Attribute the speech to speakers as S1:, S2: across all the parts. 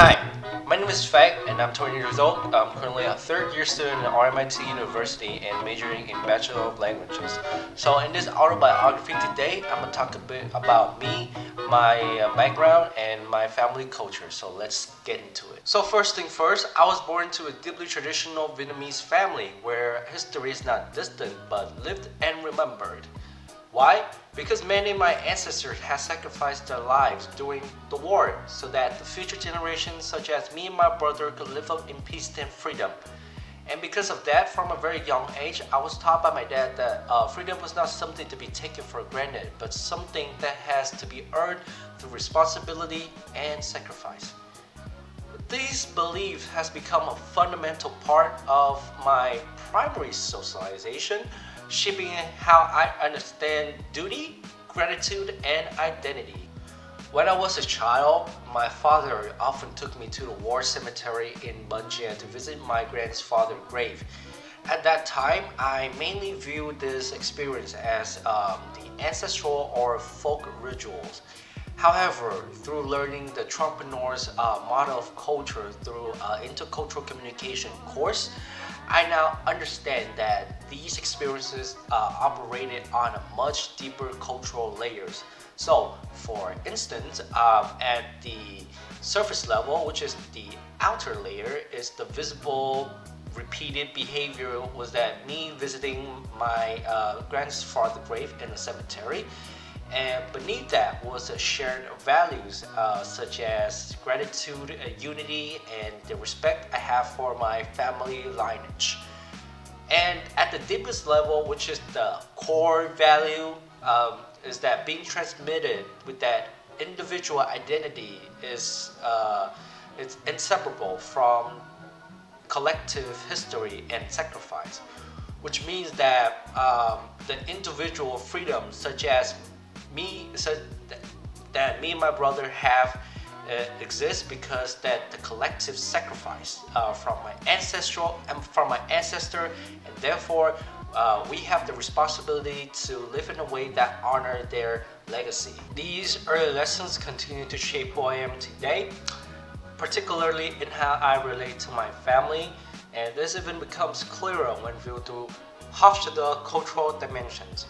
S1: Hi, my name is Phat and I'm 20 years old. I'm currently a third year student at RMIT University and majoring in Bachelor of Languages. So in this autobiography today, I'm going to talk a bit about me, my background, and my family culture. So let's get into it. So first thing first, I was born into a deeply traditional Vietnamese family where history is not distant but lived and remembered. Why? Because many of my ancestors have sacrificed their lives during the war so that the future generations such as me and my brother could live up in peace and freedom. And because of that, from a very young age, I was taught by my dad that freedom was not something to be taken for granted, but something that has to be earned through responsibility and sacrifice. These beliefs has become a fundamental part of my primary socialization, shaping how I understand duty, gratitude, and identity. When I was a child, my father often took me to the war cemetery in Ban Giang to visit my grandfather's grave. At that time, I mainly viewed this experience as the ancestral or folk rituals. However, through learning the entrepreneur's model of culture through intercultural communication course, I now understand that these experiences operated on a much deeper cultural layers. So, for instance, at the surface level, which is the outer layer, is the visible repeated behavior was that me visiting my grandfather's grave in a cemetery, and beneath that was a shared values such as gratitude, unity, and the respect I have for my family lineage. And at the deepest level, which is the core value, is that being transmitted with that individual identity is it's inseparable from collective history and sacrifice, which means that the individual freedom, such as that me and my brother have exists because that the collective sacrifice from my ancestor, and therefore we have the responsibility to live in a way that honor their legacy. These early lessons continue to shape who I am today, particularly in how I relate to my family, and this even becomes clearer when viewed through Hofstadter cultural dimensions.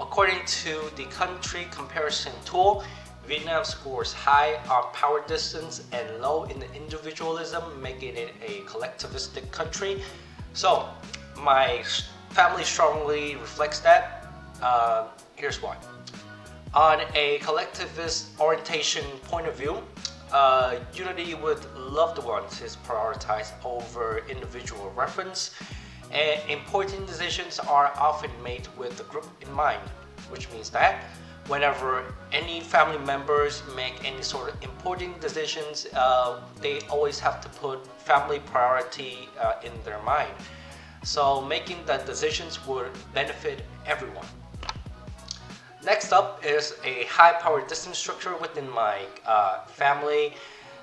S1: According to the country comparison tool, Vietnam scores high on power distance and low in the individualism, making it a collectivistic country. So, my family strongly reflects that. Here's why. On a collectivist orientation point of view, unity with loved ones is prioritized over individual reference, and important decisions are often made with the group in mind, which means that whenever any family members make any sort of important decisions, they always have to put family priority in their mind. So making the decisions would benefit everyone. Next up is a high power distance structure within my family,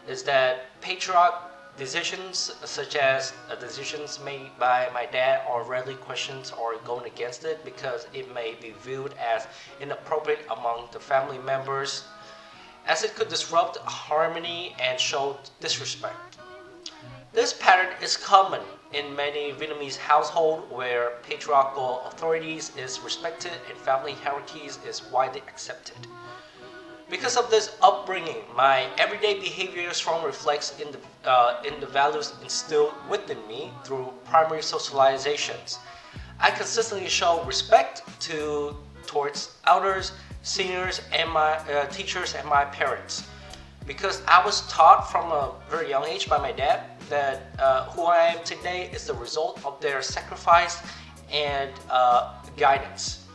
S1: is that patriarch decisions such as decisions made by my dad are rarely questioned or going against it because it may be viewed as inappropriate among the family members, as it could disrupt harmony and show disrespect. This pattern is common in many Vietnamese households where patriarchal authorities is respected and family hierarchies is widely accepted. Because of this upbringing, my everyday behavior strongly reflects in the values instilled within me through primary socializations. I consistently show respect towards elders, seniors, and my teachers and my parents. Because I was taught from a very young age by my dad that who I am today is the result of their sacrifice and guidance.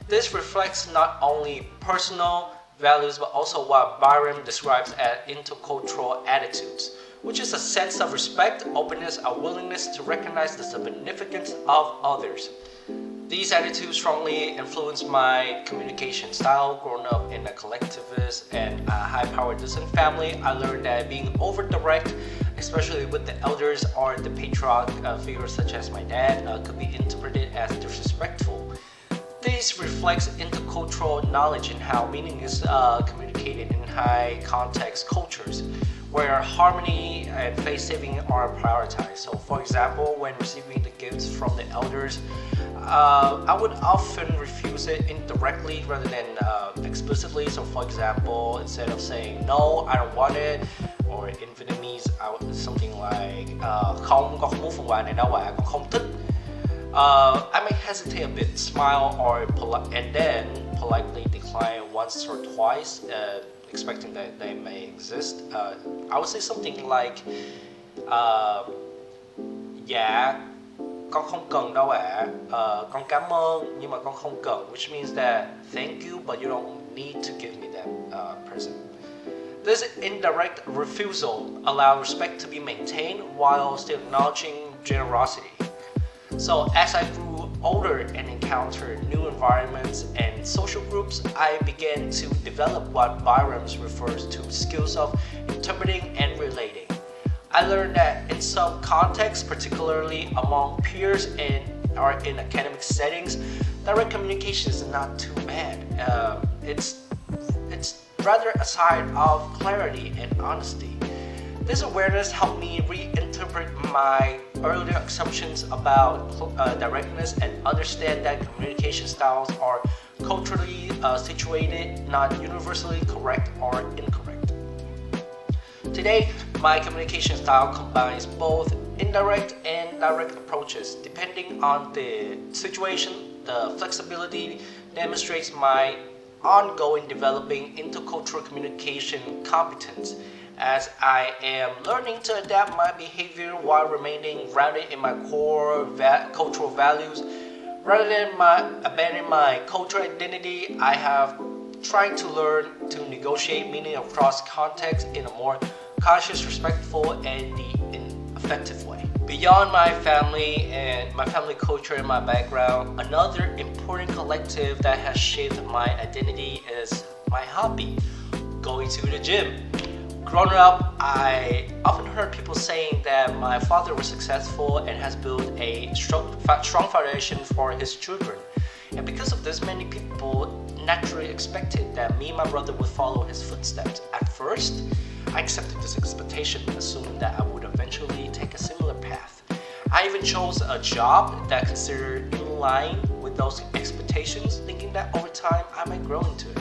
S1: This reflects not only personal values, but also what Byron describes as intercultural attitudes, which is a sense of respect, openness, a willingness to recognize the significance of others. These attitudes strongly influence my communication style. Growing up in a collectivist and high-powered distant family, I learned that being over-direct, especially with the elders or the patriarch figures such as my dad, could be interpreted as disrespectful. This reflects intercultural knowledge in how meaning is communicated in high context cultures, where harmony and face saving are prioritized. So, for example, when receiving the gifts from the elders, I would often refuse it indirectly rather than explicitly. So, for example, instead of saying no, I don't want it, or in Vietnamese, something like không, con không muốn phần quà này đâu ạ, con không thích. I may hesitate a bit, smile, and then politely decline once or twice, expecting that they may exist. I would say something like, dạ, con không cần đâu ạ, con cảm ơn nhưng mà con không cần, which means that thank you, but you don't need to give me that present. This indirect refusal allows respect to be maintained while still acknowledging generosity. So as I grew older and encountered new environments and social groups, I began to develop what Byram's refers to skills of interpreting and relating. I learned that in some contexts, particularly among peers or in academic settings, direct communication is not too bad. It's rather a sign of clarity and honesty. This awareness helped me reinterpret my earlier assumptions about directness and understand that communication styles are culturally situated, not universally correct or incorrect. Today, my communication style combines both indirect and direct approaches. Depending on the situation, the flexibility demonstrates my ongoing developing intercultural communication competence, as I am learning to adapt my behavior while remaining grounded in my core cultural values. Rather than abandoning my cultural identity, I have tried to learn to negotiate meaning across contexts in a more conscious, respectful, and effective way. Beyond my family culture and my background, another important collective that has shaped my identity is my hobby, going to the gym. Growing up, I often heard people saying that my father was successful and has built a strong foundation for his children. And because of this, many people naturally expected that me and my brother would follow his footsteps. At first, I accepted this expectation, assuming that I would eventually take a similar path. I even chose a job that considered in line with those expectations, thinking that over time I might grow into it.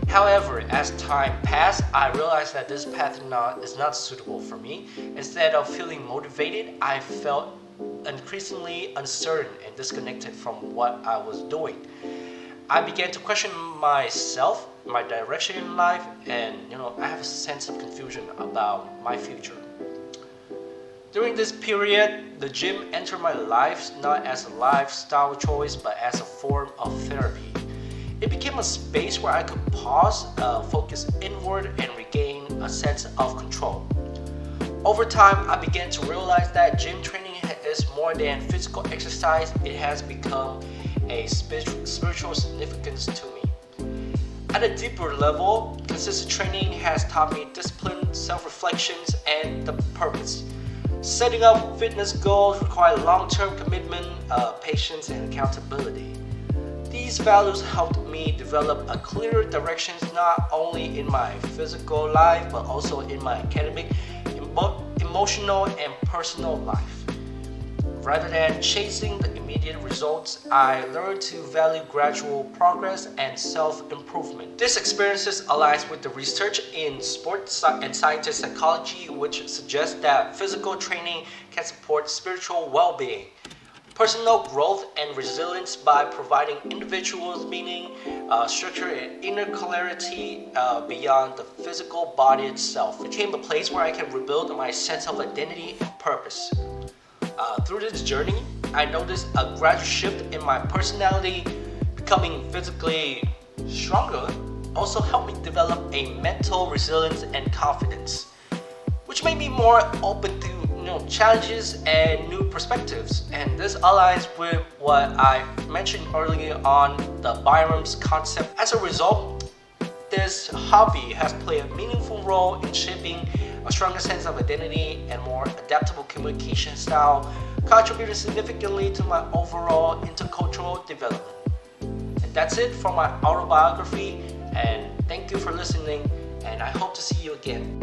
S1: However, as time passed, I realized that this path is not suitable for me. Instead of feeling motivated, I felt increasingly uncertain and disconnected from what I was doing. I began to question myself, my direction in life, and I have a sense of confusion about my future. During this period, the gym entered my life not as a lifestyle choice, but as a form of therapy. It became a space where I could pause, focus inward, and regain a sense of control. Over time, I began to realize that gym training is more than physical exercise. It has become a spiritual significance to me. At a deeper level, consistent training has taught me discipline, self-reflections, and the purpose. Setting up fitness goals require long-term commitment, patience, and accountability. These values helped me develop a clearer direction not only in my physical life but also in my academic, emotional, and personal life. Rather than chasing the immediate results, I learned to value gradual progress and self-improvement. This experience aligns with the research in sports and scientist psychology, which suggests that physical training can support spiritual well-being, personal growth, and resilience by providing individuals meaning, structure, and inner clarity beyond the physical body itself. It became a place where I can rebuild my sense of identity and purpose. Through this journey, I noticed a gradual shift in my personality. Becoming physically stronger also helped me develop a mental resilience and confidence, which made me more open to challenges and new perspectives. And this aligns with what I mentioned earlier on, the Byram's concept. As a result, this hobby has played a meaningful role in shaping a stronger sense of identity and more adaptable communication style, contributing significantly to my overall intercultural development. that's it for my autobiography, and thank you for listening, and I hope to see you again.